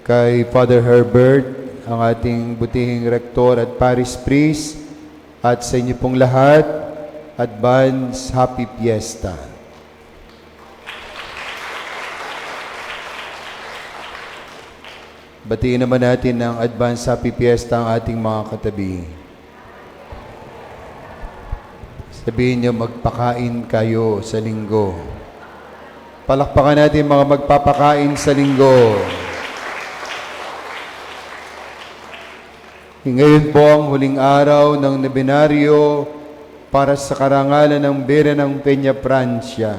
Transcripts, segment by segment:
kay Father Herbert, ang ating butihing rektor at parish priest, at sa inyo pong lahat, advance Happy Fiesta. Batiin naman natin ng advance Happy Fiesta ang ating mga katabi. Sabihin niyo, magpakain kayo sa linggo. Palakpakan natin mga magpapakain sa linggo. Ngayon po ang huling araw ng nobenaryo para sa karangalan ng Birhen ng Peña, Francia,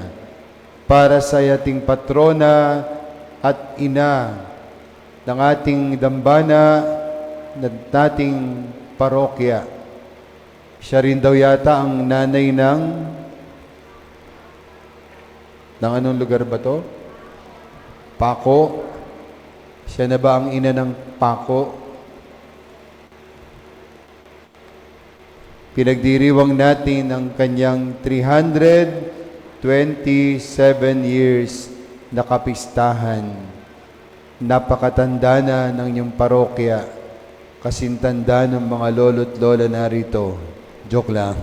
para sa ating patrona at ina ng ating dambana ng dating parokya. Siya rin daw yata ang nanay ng anong lugar ba to? Paco. Siya na ba ang ina ng Paco? Pinagdiriwang natin ang kanyang 327 years na kapistahan. Napakatanda na ng iyong parokya, kasintanda ng mga lolo't lola narito. Joke lang.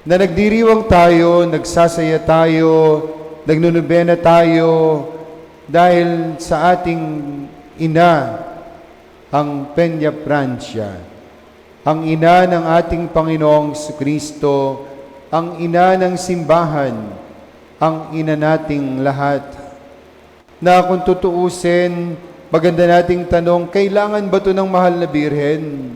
Na nagdiriwang tayo, nagsasaya tayo, nagnunubena tayo dahil sa ating ina, ang Peña, Francia, ang ina ng ating Panginoong Kristo, ang ina ng simbahan, ang ina nating lahat. Na kung tutuusin, maganda nating tanong, kailangan ba ito ng mahal na Birhen?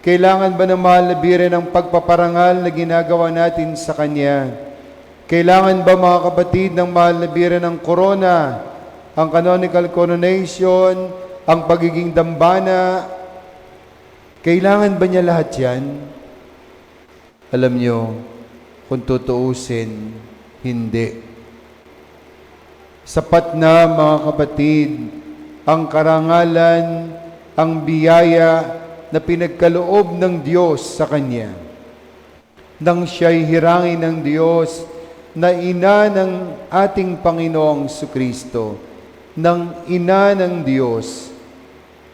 Kailangan ba ng mahal na Birhen ang pagpaparangal na ginagawa natin sa Kanya? Kailangan ba, mga kapatid, ng mahal na Birhen ang korona, ang canonical coronation, ang pagiging dambana? Kailangan ba niya lahat yan? Alam niyo, kung tutuusin, hindi. Sapat na, mga kapatid, ang karangalan, ang biyaya na pinagkaloob ng Diyos sa Kanya. Nang siya'y hirangin ng Diyos na ina ng ating Panginoong Kristo, ng ina ng Diyos,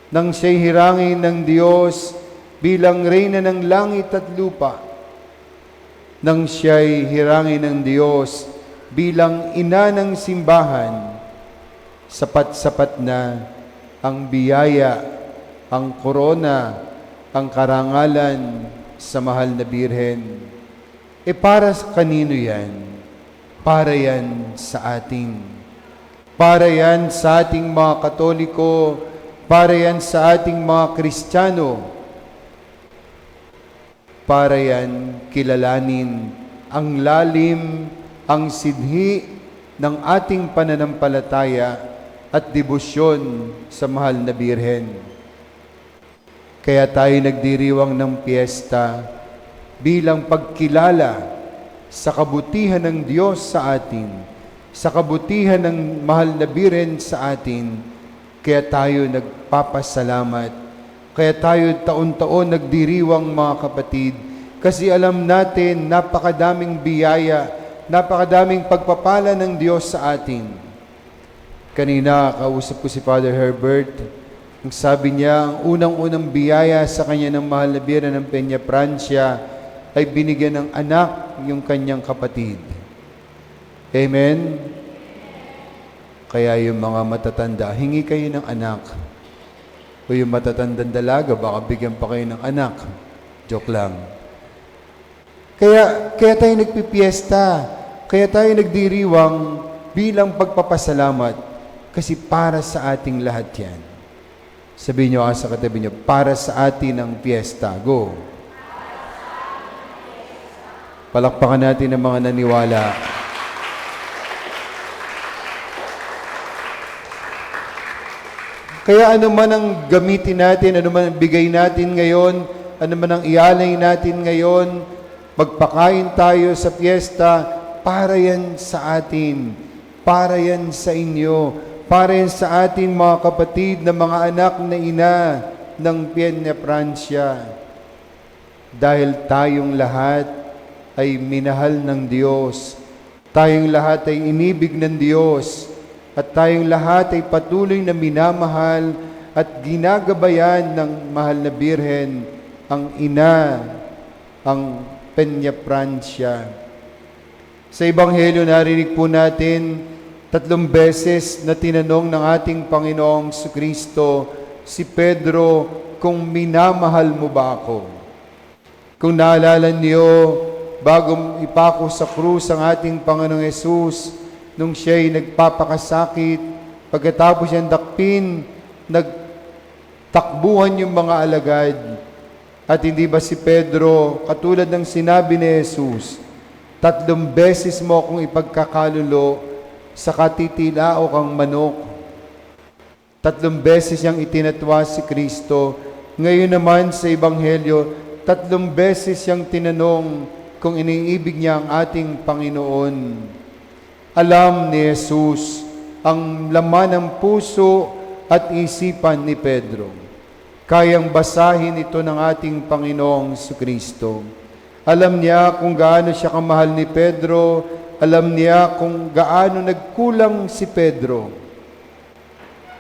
nang siya'y hirangin ng Diyos bilang reyna ng langit at lupa, nang siya'y hirangin ng Diyos bilang ina ng simbahan, sapat-sapat na ang biyaya, ang korona, ang karangalan sa mahal na Birhen. Para sa kanino yan? Para yan sa ating. Para yan sa ating mga Katoliko, para yan sa ating mga Kristiyano. Para yan kilalanin ang lalim, ang sidhi ng ating pananampalataya at debosyon sa mahal na Birhen. Kaya tayo nagdiriwang ng piyesta bilang pagkilala sa kabutihan ng Diyos sa atin, sa kabutihan ng mahal na Birhen sa atin. Kaya tayo nagpapasalamat. Kaya tayo taon-taon nagdiriwang, mga kapatid, kasi alam natin napakadaming biyaya, napakadaming pagpapala ng Diyos sa atin. Kanina, kausap ko si Father Herbert. Ang sabi niya, ang unang-unang biyaya sa kanya ng mahal na Birhen ng Peña, Francia, ay binigyan ng anak yung kanyang kapatid. Amen? Kaya yung mga matatanda, hingi kayo ng anak. O yung matatandang dalaga, baka bigyan pa kayo ng anak. Joke lang. Kaya tayo nagpipiesta, kaya tayo nagdiriwang bilang pagpapasalamat, kasi para sa ating lahat yan. Sabihin niyo sa katabi niyo, para sa atin ang fiesta. Go! Palakpakan natin ang mga naniwala. Kaya ano man ang gamitin natin, ano man ang bigay natin ngayon, ano man ang ialay natin ngayon, magpakain tayo sa fiesta, para yan sa atin, para yan sa inyo, para yan sa ating mga kapatid na mga anak na ina ng Peña, Francia. Dahil tayong lahat ay minahal ng Diyos, tayong lahat ay inibig ng Diyos, at tayong lahat ay patuloy na minamahal at ginagabayan ng mahal na Birhen, ang ina, ang Peña Francia. Sa Ebanghelyo narinig po natin 3 beses na tinanong ng ating Panginoong Kristo si Pedro kung minamahal mo ba ako. Kung naalala niyo, bago ipako sa krus ang ating Panginoong Hesus, nung siya'y nagpapakasakit, pagkatapos siyang dakpin, nagtakbuhan yung mga alagad. At hindi ba si Pedro, katulad ng sinabi ni Jesus, 3 beses mo akong ipagkakalulo sa katitilao kang manok. 3 beses niyang itinatwa si Kristo. Ngayon naman sa Ebanghelyo, 3 beses siyang tinanong kung iniibig niya ang ating Panginoon. Alam ni Jesus ang laman ng puso at isipan ni Pedro. Kayang basahin ito ng ating Panginoong Kristo. Alam niya kung gaano siya kamahal ni Pedro. Alam niya kung gaano nagkulang si Pedro.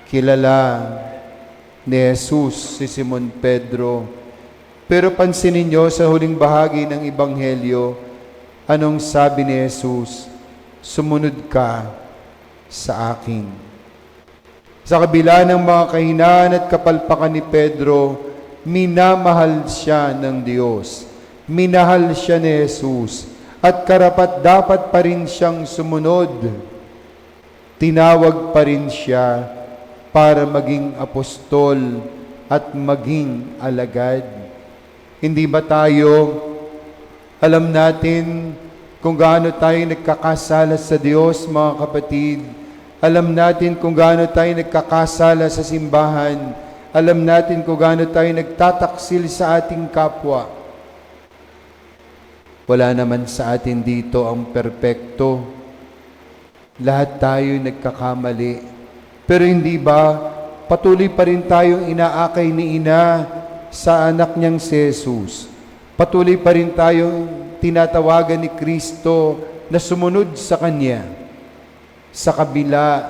Kilala ni Jesus si Simon Pedro. Pero pansinin niyo sa huling bahagi ng Ebanghelyo, anong sabi ni Jesus? Sumunod ka sa akin. Sa kabila ng mga kahinaan at kapalpakan ni Pedro, minamahal siya ng Diyos. Minahal siya ni Jesus. At karapat-dapat pa rin siyang sumunod. Tinawag pa rin siya para maging apostol at maging alagad. Hindi ba tayo, alam natin kung gaano tayo nagkakasala sa Diyos, mga kapatid. Alam natin kung gaano tayo nagkakasala sa simbahan. Alam natin kung gaano tayo nagtataksil sa ating kapwa. Wala naman sa atin dito ang perpekto. Lahat tayo nagkakamali. Pero hindi ba, patuloy pa rin tayong inaakay ni Ina sa anak niyang si Jesus. Patuloy pa rin tayong tinatawagan ni Kristo na sumunod sa Kanya sa kabila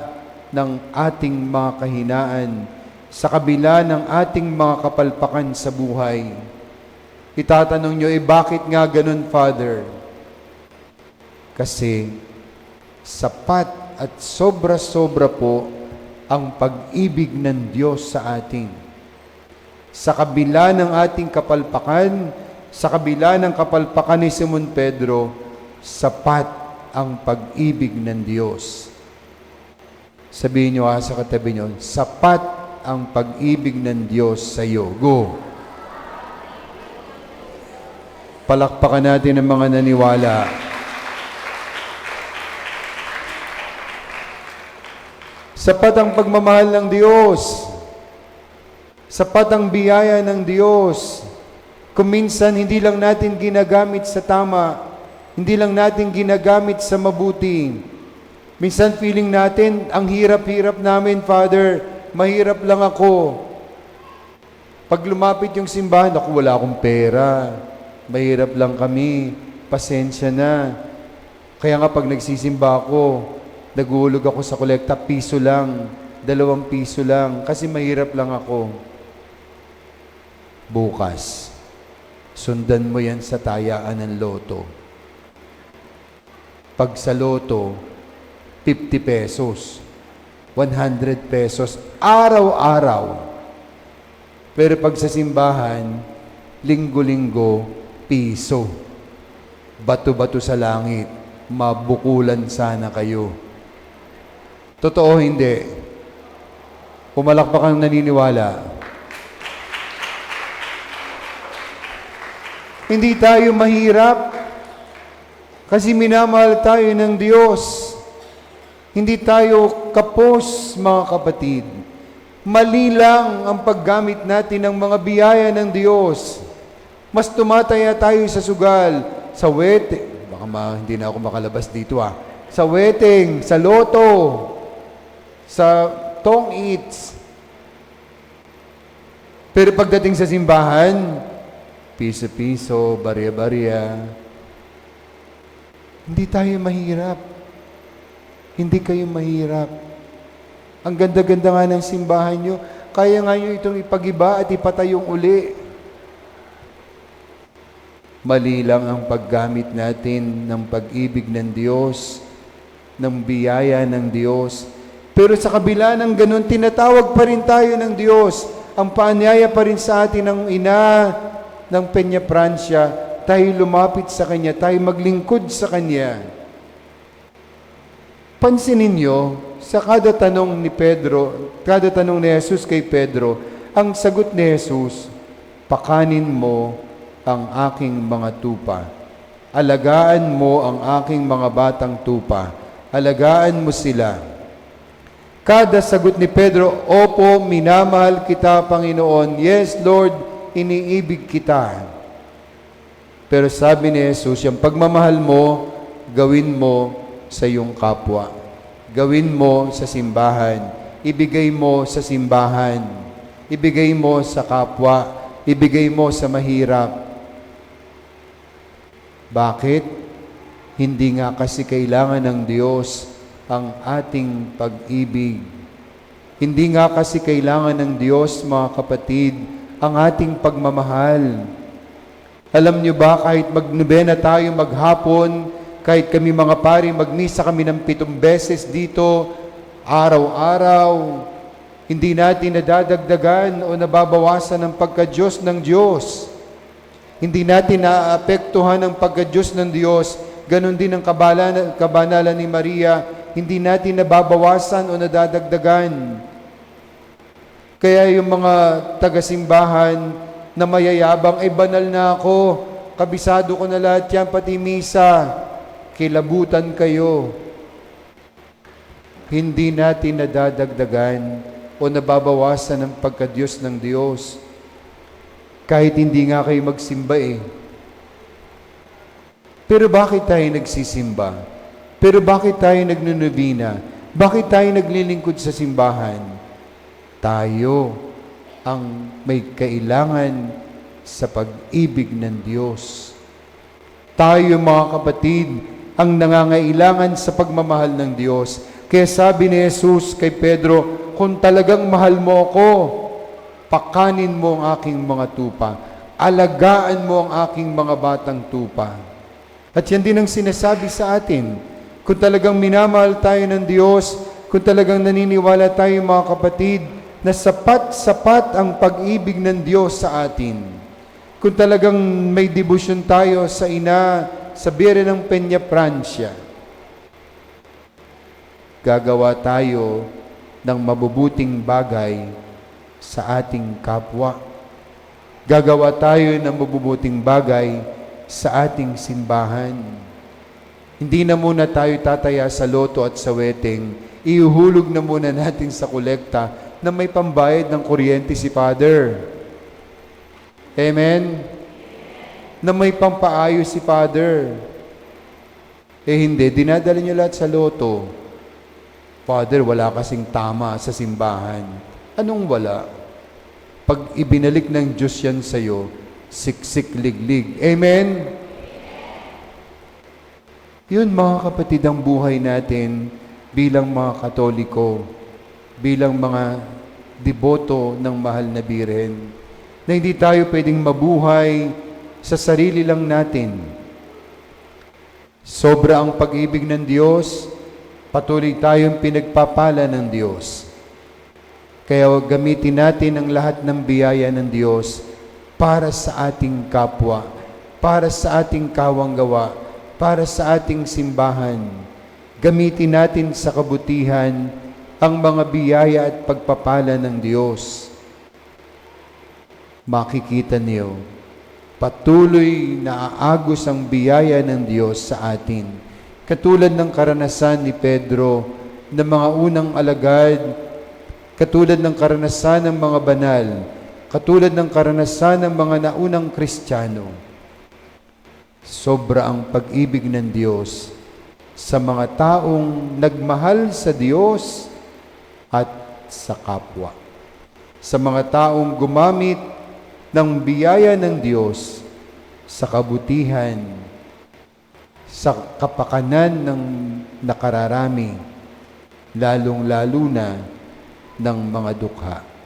ng ating mga kahinaan, sa kabila ng ating mga kapalpakan sa buhay. Itatanong nyo, bakit nga ganun, Father? Kasi sapat at sobra-sobra po ang pag-ibig ng Diyos sa atin. Sa kabila ng ating kapalpakan, sa kabila ng kapalpakan ni Simon Pedro, sapat ang pag-ibig ng Diyos. Sabihin nyo sa katabi nyo, sapat ang pag-ibig ng Diyos sa iyo. Go! Palakpakan natin ang mga naniwala. Sapat ang pagmamahal ng Diyos. Sapat ang biyaya ng Diyos. Kung minsan hindi lang natin ginagamit sa tama, hindi lang natin ginagamit sa mabuti. Minsan feeling natin, ang hirap-hirap namin, Father, mahirap lang ako. Pag lumapit yung simbahan, ako wala akong pera. Mahirap lang kami, pasensya na. Kaya nga pag nagsisimba ako, naguhulog ako sa kolekta, piso lang, 2 piso lang, kasi mahirap lang ako. Bukas, sundan mo yan sa tayaan ng loto. Pag sa loto, 50 pesos, 100 pesos, araw-araw. Pero pag sa simbahan, linggo-linggo, piso. Bato-bato sa langit, mabukulan sana kayo. Totoo hindi? Pumalakpak ang naniniwala. Hindi tayo mahirap kasi minamahal tayo ng Diyos. Hindi tayo kapos, mga kapatid. Mali lang ang paggamit natin ng mga biyaya ng Diyos. Mas tumataya tayo sa sugal, sa wedding. Hindi na ako makalabas dito Sa wedding, sa loto, sa tong eats. Pero pagdating sa simbahan, piso-piso, barya-barya. Hindi tayo mahirap. Hindi kayo mahirap. Ang ganda-ganda nga ng simbahan nyo. Kaya nga nyo itong ipagiba at ipatayong uli. Mali lang ang paggamit natin ng pag-ibig ng Diyos, ng biyaya ng Diyos. Pero sa kabila ng ganun, tinatawag pa rin tayo ng Diyos. Ang paanyaya pa rin sa atin ng ina ng Peña Francia, tayo lumapit sa Kanya, tayo maglingkod sa Kanya. Pansinin niyo, sa kada tanong ni Pedro, kada tanong ni Jesus kay Pedro, ang sagot ni Jesus, pakanin mo ang aking mga tupa. Alagaan mo ang aking mga batang tupa. Alagaan mo sila. Kada sagot ni Pedro, opo, minamahal kita, Panginoon. Yes, Lord, iniibig kita. Pero sabi ni Jesus, yung pagmamahal mo, gawin mo sa iyong kapwa. Gawin mo sa simbahan. Ibigay mo sa simbahan. Ibigay mo sa kapwa. Ibigay mo sa mahirap. Bakit? Hindi nga kasi kailangan ng Diyos ang ating pag-ibig. Hindi nga kasi kailangan ng Diyos, mga kapatid, ang ating pagmamahal. Alam niyo ba, kahit magnobena tayo maghapon, kahit kami mga pari, magmisa kami ng 7 beses dito, araw-araw, hindi natin nadadagdagan o nababawasan ang pagka-Diyos ng Diyos. Hindi natin naapektuhan ang pagka-Diyos ng Diyos. Ganon din ang kabanalan ni Maria, hindi natin nababawasan o nadadagdagan. Kaya yung mga taga-simbahan na mayayabang, ay banal na ako, kabisado ko na lahat yan, pati misa. Kilabutan kayo. Hindi natin nadadagdagan o nababawasan ang pagka-Diyos ng Diyos. Kahit hindi nga kayo magsimba eh. Pero bakit tayo nagsisimba? Pero bakit tayo nagnunubina? Bakit tayo naglilingkod sa simbahan? Tayo ang may kailangan sa pag-ibig ng Diyos. Tayo, mga kapatid, ang nangangailangan sa pagmamahal ng Diyos. Kaya sabi ni Jesus kay Pedro, kung talagang mahal mo ako, pakanin mo ang aking mga tupa. Alagaan mo ang aking mga batang tupa. At yan din ang sinasabi sa atin. Kung talagang minamahal tayo ng Diyos, kung talagang naniniwala tayo, mga kapatid, na sapat-sapat ang pag-ibig ng Diyos sa atin. Kung talagang may debosyon tayo sa ina, sa Birhen ng Peña Francia, gagawa tayo ng mabubuting bagay sa ating kapwa. Gagawa tayo ng mabubuting bagay sa ating simbahan. Hindi na muna tayo tataya sa loto at sa wedding. Ihuhulog na muna natin sa kolekta na may pambayad ng kuryente si Father. Amen? Na may pampaayos si Father. Hindi, dinadala niyo lahat sa loto. Father, wala kasing tama sa simbahan. Anong wala? Pag ibinalik ng Diyos yan sa'yo, siksik liglig. Amen? Yun, mga kapatid, ang buhay natin bilang mga Katoliko, bilang mga deboto ng mahal na Birhen, na hindi tayo pwedeng mabuhay sa sarili lang natin. Sobra ang pag-ibig ng Diyos, patuloy tayong pinagpapala ng Diyos. Kaya gamitin natin ang lahat ng biyaya ng Diyos para sa ating kapwa, para sa ating kawanggawa, para sa ating simbahan. Gamitin natin sa kabutihan ang mga biyaya at pagpapala ng Diyos. Makikita niyo, patuloy na aagos ang biyaya ng Diyos sa atin. Katulad ng karanasan ni Pedro ng mga unang alagad, katulad ng karanasan ng mga banal, katulad ng karanasan ng mga naunang Kristiyano. Sobra ang pag-ibig ng Diyos sa mga taong nagmahal sa Diyos at sa kapwa. Sa mga taong gumamit ng biyaya ng Diyos sa kabutihan, sa kapakanan ng nakararami, lalong-lalo na ng mga dukha.